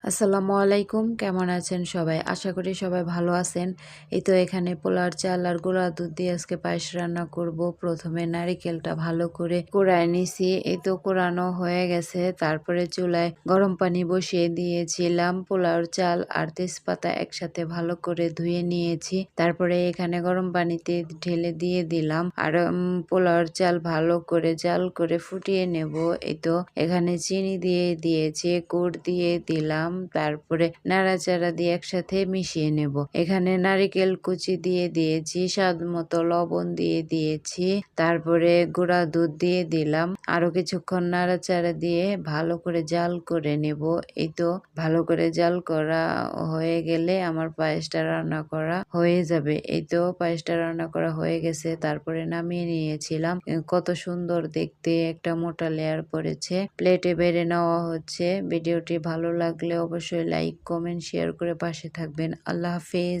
আসসালামু আলাইকুম, কেমন আছেন সবাই? আশা করি সবাই ভালো আছেন। এই তো এখানে পোলার চাল আর গুঁড়া দুধ দিয়ে আজকে পায়েস রান্না করব। প্রথমে নারিকেলটা ভালো করে কোড়ায় নিছি। এই তো কোড়ানো হয়ে গেছে। তারপরে চুলায় গরম পানি বসিয়ে দিয়েছিলাম। পোলার চাল আর তেজপাতা একসাথে ভালো করে ধুয়ে নিয়েছি। তারপরে এখানে গরম পানিতে ঢেলে দিয়ে দিলাম। আর পোলার চাল ভালো করে জাল করে ফুটিয়ে নেব। এই তো এখানে চিনি দিয়ে দিয়েছি, গুড় দিয়ে দিলাম। তারপরে নাড়াচাড়া দিয়ে একসাথে মিশিয়ে নেব। এখানে নারিকেল কুচি দিয়ে দিয়েছি, স্বাদ মতো লবণ দিয়ে দিয়েছি, তারপরে গুঁড়া দুধ দিয়ে দিলাম। আরো কিছুক্ষণ নাড়াচাড়া দিয়ে ভালো করে জাল করে নেব। এই তো ভালো করে জাল করা হয়ে গেলে আমার পায়েসটা রান্না করা হয়ে যাবে। এই তো পায়েসটা রান্না করা হয়ে গেছে। তারপরে নামিয়ে নিয়েছিলাম। কত সুন্দর দেখতে একটা মোটা লেয়ার পড়েছে। প্লেটে বেড়ে নেওয়া হচ্ছে। ভিডিওটি ভালো লাগলে অবশ্যই লাইক, কমেন্ট, শেয়ার করে পাশে থাকবেন। আল্লাহ হাফেজ।